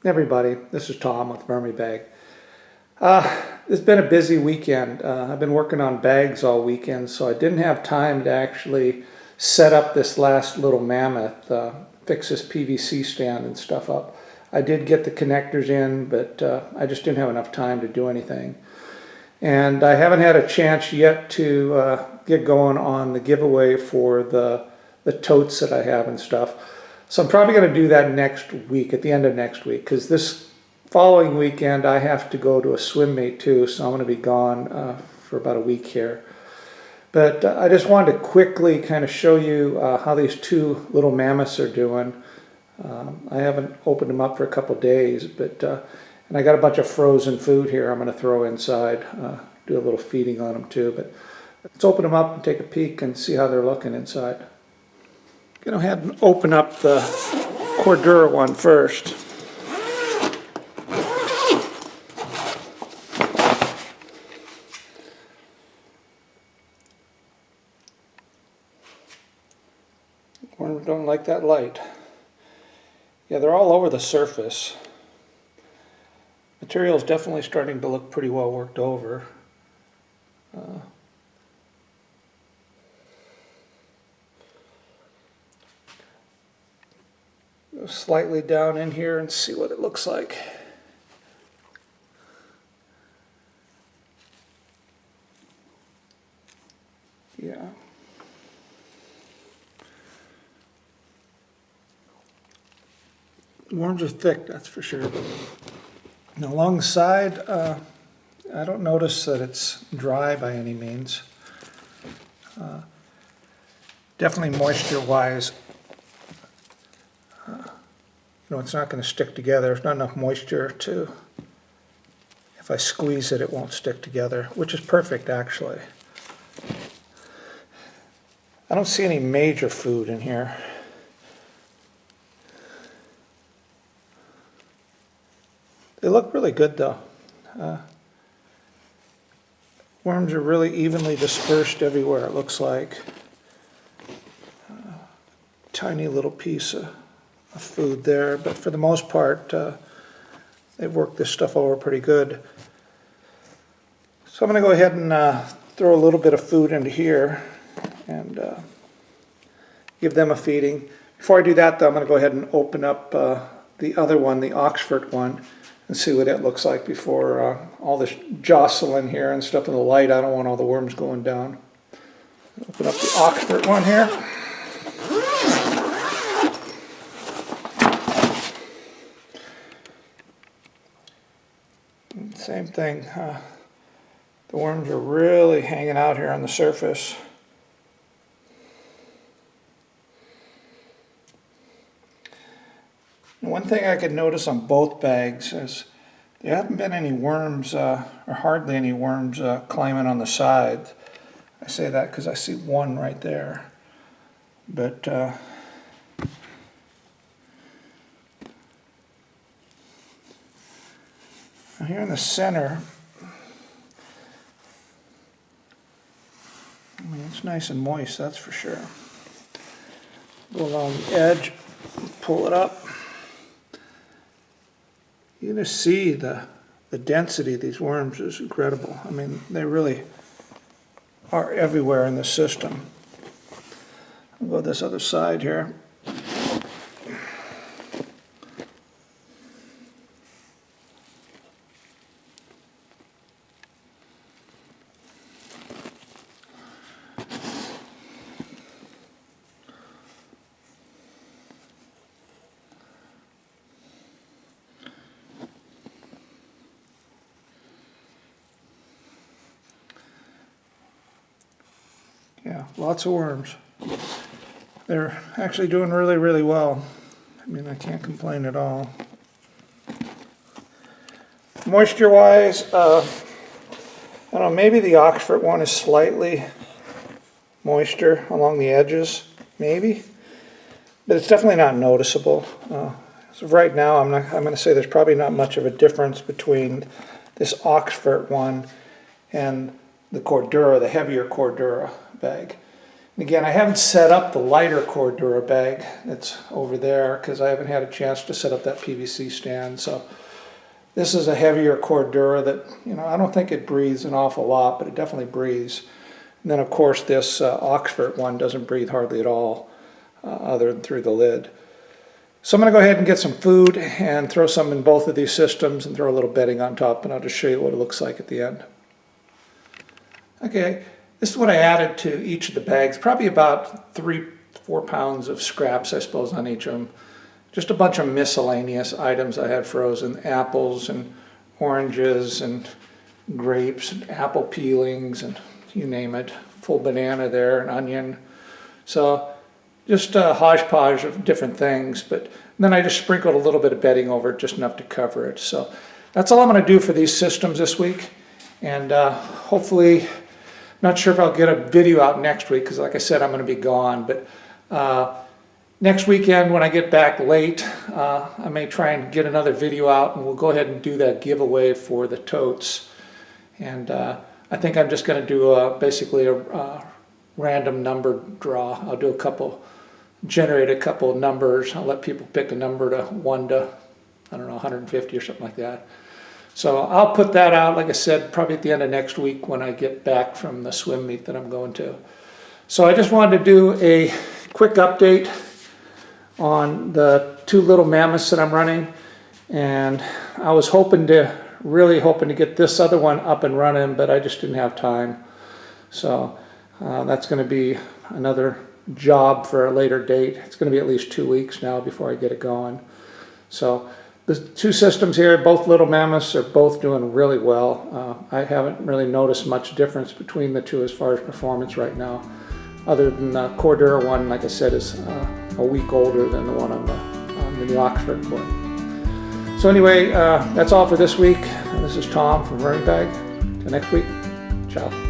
Everybody, this is Tom with VermiBag. It's been a busy weekend. I've been working on bags all weekend, so I didn't have time to actually set up this last little Mammoth, fix this PVC stand and stuff up. I did get the connectors in, but I just didn't have enough time to do anything. And I haven't had a chance yet to get going on the giveaway for the totes that I have and stuff. So I'm probably going to do that next week, at the end of next week, because this following weekend I have to go to a swim meet too, so I'm going to be gone for about a week here. But I just wanted to quickly kind of show you how these two little mammoths are doing. I haven't opened them up for a couple days, but and I got a bunch of frozen food here I'm going to throw inside, do a little feeding on them too. But let's open them up and take a peek and see how they're looking inside. Go ahead and open up the corduroy one first. Worms don't like that light. Yeah, they're all over the surface. Material is definitely starting to look pretty well worked over. Go slightly down in here and see what it looks like. Yeah. Worms are thick, that's for sure. And along the side, I don't notice that it's dry by any means. Definitely moisture-wise, it's not going to stick together. There's not enough moisture to, if I squeeze it, it won't stick together, which is perfect actually. I don't see any major food in here. They look really good though. Worms are really evenly dispersed everywhere, it looks like. Tiny little piece of food there, but for the most part they've worked this stuff over pretty good. So I'm going to go ahead and throw a little bit of food into here and give them a feeding. Before I do that though, I'm going to go ahead and open up the other one, the Oxford one, and see what it looks like before all this jostling here and stuff in the light. I don't want all the worms going down. Open up the Oxford one here. Same thing. The worms are really hanging out here on the surface. One thing I could notice on both bags is there haven't been any worms, or hardly any worms, climbing on the side. I say that because I see one right there. But here in the center, I mean, it's nice and moist, that's for sure. Go along the edge, pull it up. You can just see the density of these worms is incredible. I mean, they really are everywhere in the system. I'll go this other side here. Yeah, lots of worms. They're actually doing really, really well. I mean, I can't complain at all. Moisture-wise, I don't know, maybe the Oxford one is slightly moisture along the edges, maybe. But it's definitely not noticeable. So right now, I'm going to say there's probably not much of a difference between this Oxford one and the corduroy, the heavier corduroy bag. And again, I haven't set up the lighter corduroy bag that's over there because I haven't had a chance to set up that PVC stand. So this is a heavier corduroy that, I don't think it breathes an awful lot, but it definitely breathes. And then of course this Oxford one doesn't breathe hardly at all, other than through the lid. So I'm going to go ahead and get some food and throw some in both of these systems and throw a little bedding on top, and I'll just show you what it looks like at the end. Okay, this is what I added to each of the bags, probably about 3-4 pounds of scraps, I suppose, on each of them. Just a bunch of miscellaneous items I had frozen, apples and oranges and grapes and apple peelings and you name it, full banana there, an onion. So just a hodgepodge of different things, but then I just sprinkled a little bit of bedding over it, just enough to cover it. So that's all I'm going to do for these systems this week, and hopefully, not sure if I'll get a video out next week because like I said, I'm going to be gone, but next weekend when I get back late, I may try and get another video out, and we'll go ahead and do that giveaway for the totes. And I think I'm just going to do basically a random number draw. I'll do generate a couple of numbers. I'll let people pick a number to 1 to, I don't know, 150 or something like that. So I'll put that out, like I said, probably at the end of next week when I get back from the swim meet that I'm going to. So I just wanted to do a quick update on the 2 little Mammoths that I'm running, and I was really hoping to get this other one up and running, but I just didn't have time. So that's going to be another job for a later date. It's going to be at least 2 weeks now before I get it going. So the 2 systems here, both little Mammoths, are both doing really well. I haven't really noticed much difference between the 2 as far as performance right now, other than the corduroy one, like I said, is a week older than the one on the Oxford cord. So anyway, that's all for this week. This is Tom from VermiBag. Till next week, ciao.